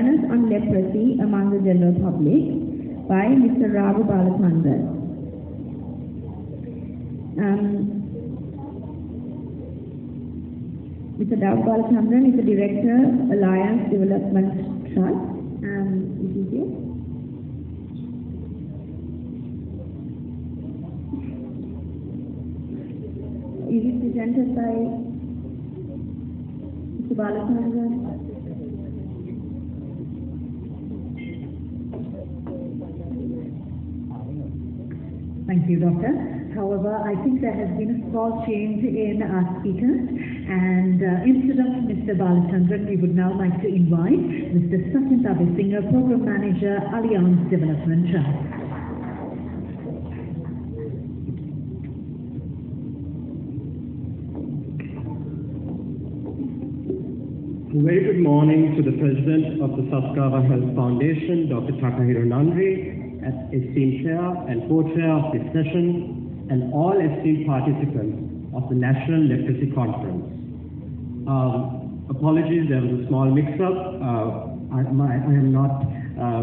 Awareness on Leprosy among the General Public by Mr. Raghu Balachandran. Mr. Raghu Balachandran is the Director, Alliance Development Trust. Is he here? Is it presented by Mr. Balachandran? Thank you, Doctor. However, I think there has been a small change in our speakers, and instead of Mr. Balachandran, we would now like to invite Mr. Sachin Tabisingha, Program Manager, Alliance Development Trust. A very good morning to the President of the Saskava Health Foundation, Dr. Takahiro Nandri, esteemed Chair and Co-Chair of this session, and all esteemed participants of the National Leprosy Conference. Apologies, there was a small mix-up. I am not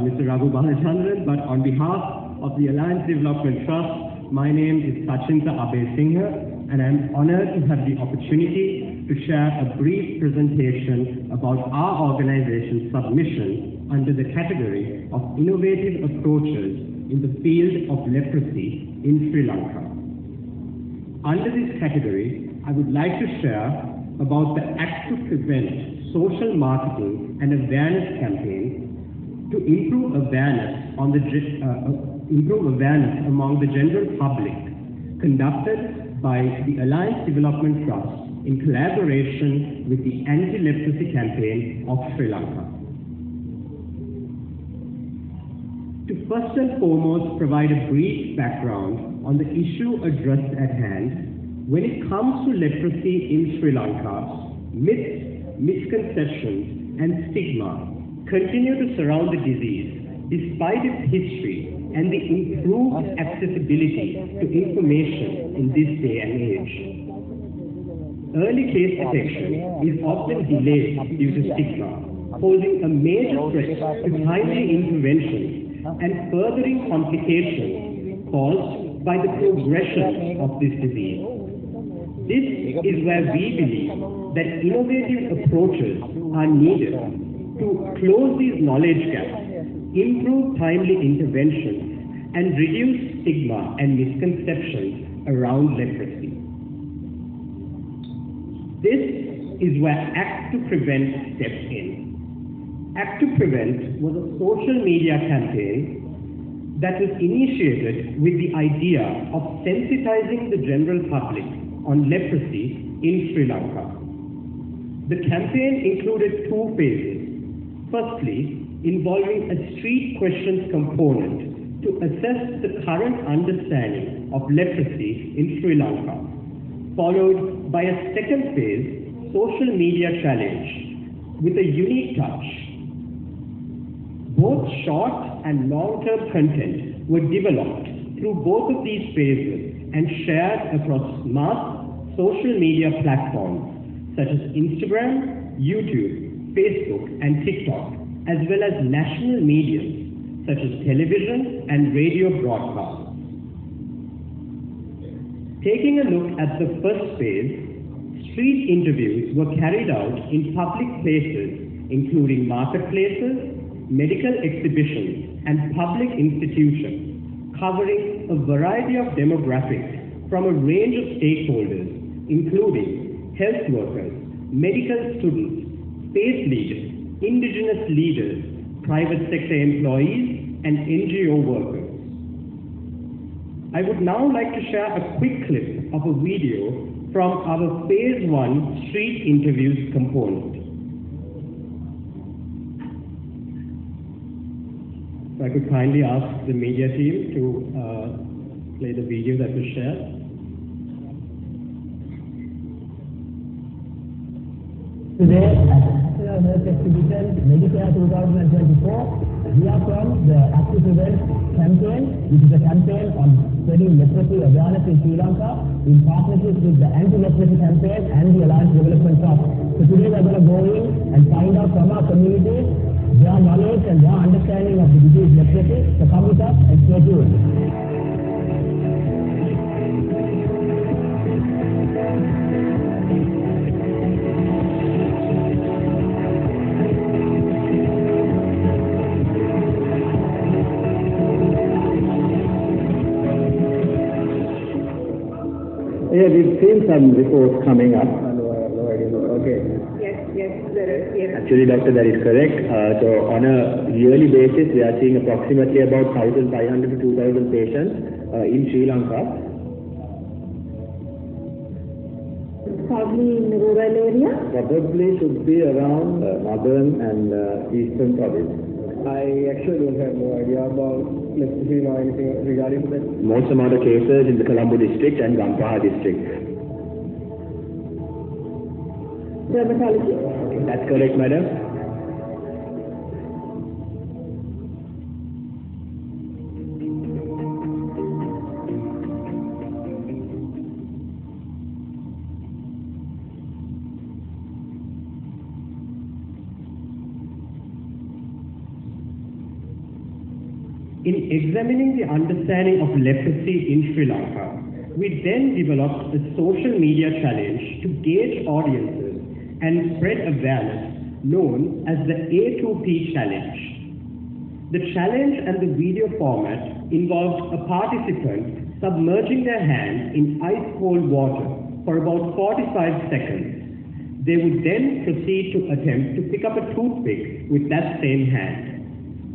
Mr. Raghu Balachandran, but on behalf of the Alliance Development Trust, my name is Sachinta Abesingha, and I am honored to have the opportunity to share a brief presentation about our organization's submission under the category of innovative approaches in the field of leprosy in Sri Lanka. Under this category, I would like to share about the Act to Prevent social marketing and awareness campaign to improve awareness among the general public, conducted by the Alliance Development Trust in collaboration with the Anti-Leprosy Campaign of Sri Lanka. To first and foremost provide a brief background on the issue addressed at hand, when it comes to leprosy in Sri Lanka, myths, misconceptions, and stigma continue to surround the disease despite its history and the improved accessibility to information in this day and age. Early case detection is often delayed due to stigma, posing a major threat to timely intervention and furthering complications caused by the progression of this disease. This is where we believe that innovative approaches are needed to close these knowledge gaps, improve timely interventions, and reduce stigma and misconceptions around leprosy. This is where Act to Prevent steps in. Act to Prevent was a social media campaign that was initiated with the idea of sensitizing the general public on leprosy in Sri Lanka. The campaign included two phases. Firstly, involving a street questions component to assess the current understanding of leprosy in Sri Lanka, followed by a second phase, social media challenge, with a unique touch. Both short and long-term content were developed through both of these phases and shared across mass social media platforms such as Instagram, YouTube, Facebook, and TikTok, as well as national media such as television and radio broadcasts. Taking a look at the first phase, street interviews were carried out in public places, including marketplaces, medical exhibitions, and public institutions, covering a variety of demographics from a range of stakeholders, including health workers, medical students, space leaders, indigenous leaders, private sector employees, and NGO workers. I would now like to share a quick clip of a video from our Phase 1 Street Interviews component. So I could kindly ask the media team to play the video that was shared. Today at National Health Exhibition Medicare 2024, we are from the Act to Prevent campaign, which is a campaign on spreading leprosy awareness in Sri Lanka in partnership with the Anti-Leprosy Campaign and the Alliance Development Trust. So today we are going to go in and find out from our communities their knowledge and more understanding of the disease leprosy, so come with us and stay tuned. Yeah, we've seen some reports coming up. Okay. Yes. Actually, doctor, that is correct. So on a yearly basis, we are seeing approximately about 1,500 to 2,000 patients in Sri Lanka. Probably in the rural area? Probably should be around northern and eastern province. I actually don't have no idea about leprosy or anything regarding that. Most amount of cases in the Colombo district and Gampaha district. Dermatology? That's correct, madam. In examining the understanding of leprosy in Sri Lanka, we then developed a social media challenge to gauge audiences and spread awareness known as the A2P challenge. The challenge and the video format involved a participant submerging their hand in ice-cold water for about 45 seconds. They would then proceed to attempt to pick up a toothpick with that same hand.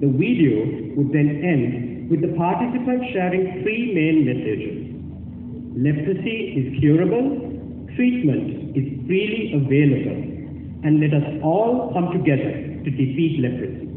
The video would then end with the participants sharing three main messages. Leprosy is curable, treatment is freely available, and let us all come together to defeat leprosy.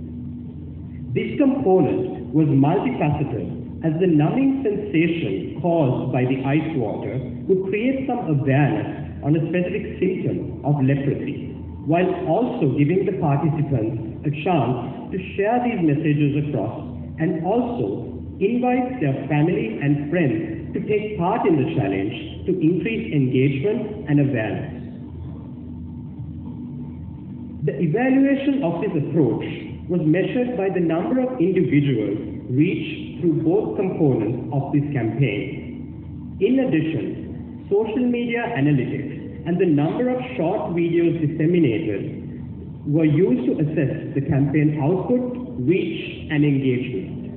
This component was multifaceted, as the numbing sensation caused by the ice water would create some awareness on a specific symptom of leprosy, while also giving the participants a chance to share these messages across and also invite their family and friends to take part in the challenge to increase engagement and awareness. The evaluation of this approach was measured by the number of individuals reached through both components of this campaign. In addition, social media analytics and the number of short videos disseminated were used to assess the campaign output, reach, and engagement.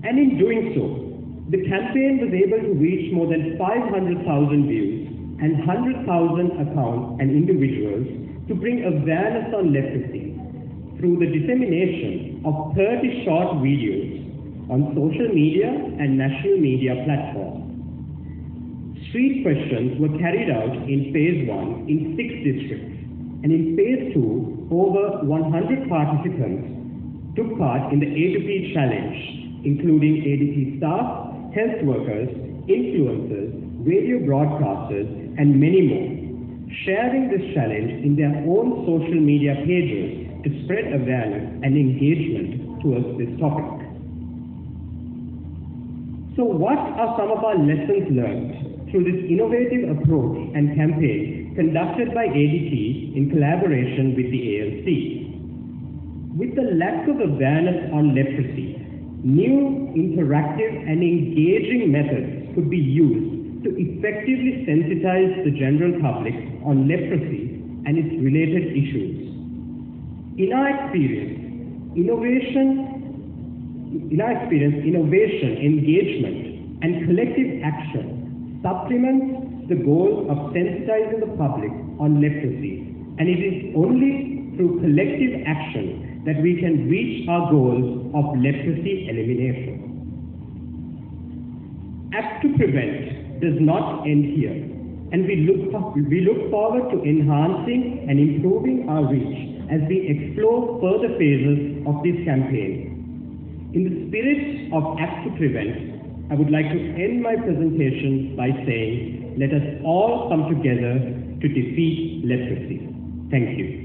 And in doing so, the campaign was able to reach more than 500,000 views and 100,000 accounts and individuals to bring awareness on leprosy through the dissemination of 30 short videos on social media and national media platforms. Street questions were carried out in phase 1 in 6 districts, and in phase 2, over 100 participants took part in the A2P challenge, including ADP staff, health workers, influencers, radio broadcasters, and many more, sharing this challenge in their own social media pages to spread awareness and engagement towards this topic. So what are some of our lessons learned through this innovative approach and campaign conducted by ADT in collaboration with the ALC? With the lack of awareness on leprosy, new, interactive and engaging methods could be used to effectively sensitize the general public on leprosy and its related issues. In our experience, innovation, engagement, and collective action supplements the goal of sensitizing the public on leprosy, and it is only through collective action that we can reach our goals of leprosy elimination. Act to Prevent does not end here, and we look forward to enhancing and improving our reach as we explore further phases of this campaign. In the spirit of Act to Prevent, I would like to end my presentation by saying, let us all come together to defeat leprosy. Thank you.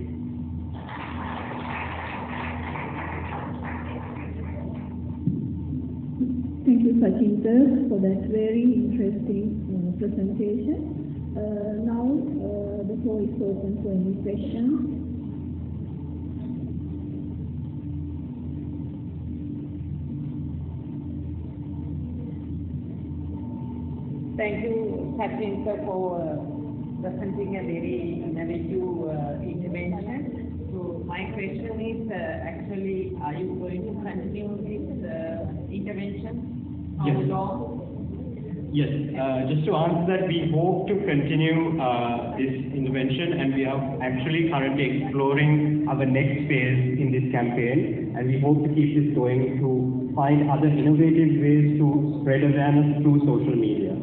Thank you, Sachin sir, for that very interesting presentation. Now, the floor is open for any questions. Thank you, Sachin sir, for presenting a very innovative intervention. So my question is, actually, are you going to continue this intervention? How Yes. long? Yes, just to answer that, we hope to continue this intervention, and we are actually currently exploring our next phase in this campaign, and we hope to keep this going to find other innovative ways to spread awareness through social media.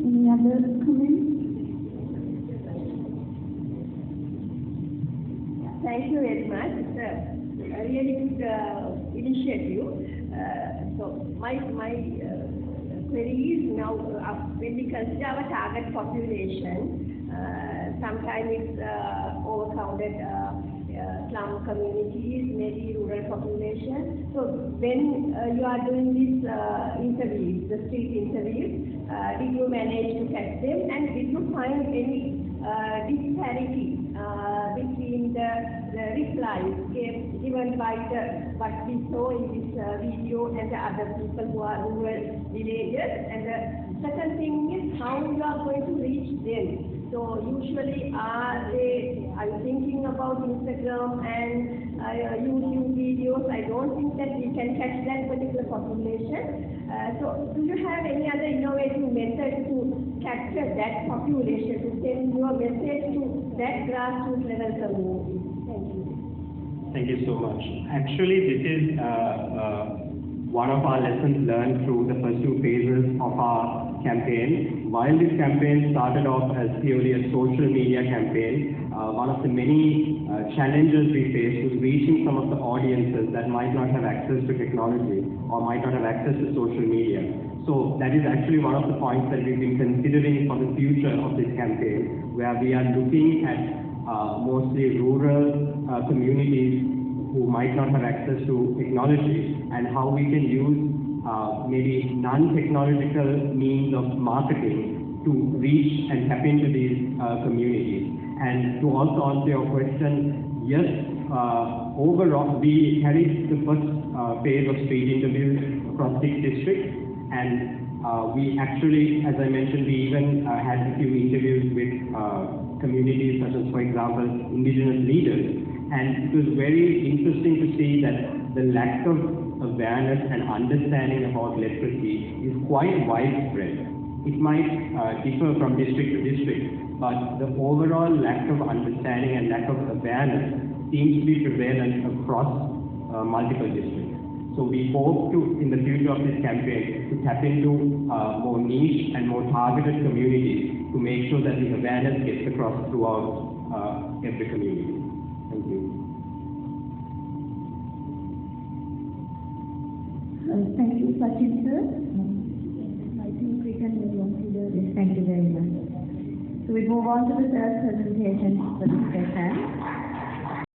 Any other comments? Thank you very much. It's a really good initiative. So my query is now, when we consider our target population, sometimes it's overcrowded slum communities, maybe rural population. So when you are doing these interviews, the street interviews, did you manage to catch them, and did you find any disparity between the replies given by what we saw in this video and the other people who are rural villagers? And the second thing is how you are going to reach them. So usually are you thinking about Instagram and YouTube videos? I don't think that we can catch that particular population. So do you have any other innovative method to capture that population, to send your message to that grassroots level community? Thank you. Thank you so much. Actually, this is one of our lessons learned through the first two phases of our campaign. While this campaign started off as purely a social media campaign, one of the many challenges we faced was reaching some of the audiences that might not have access to technology or might not have access to social media. So that is actually one of the points that we've been considering for the future of this campaign, where we are looking at mostly rural communities who might not have access to technology, and how we can use maybe non-technological means of marketing to reach and tap into these communities. And to also answer your question, yes, overall we carried the first phase of street interviews across 6 districts, and we actually, as I mentioned, we even had a few interviews with communities such as, for example, indigenous leaders. And it was very interesting to see that the lack of awareness and understanding about literacy is quite widespread. It might differ from district to district, but the overall lack of understanding and lack of awareness seems to be prevalent across multiple districts. So we hope to, in the future of this campaign, to tap into more niche and more targeted communities to make sure that the awareness gets across throughout every community. Thank you. Thank you, Sachin sir. I think we can move on to the rest. Thank you very much. So we move on to the third presentation for this session.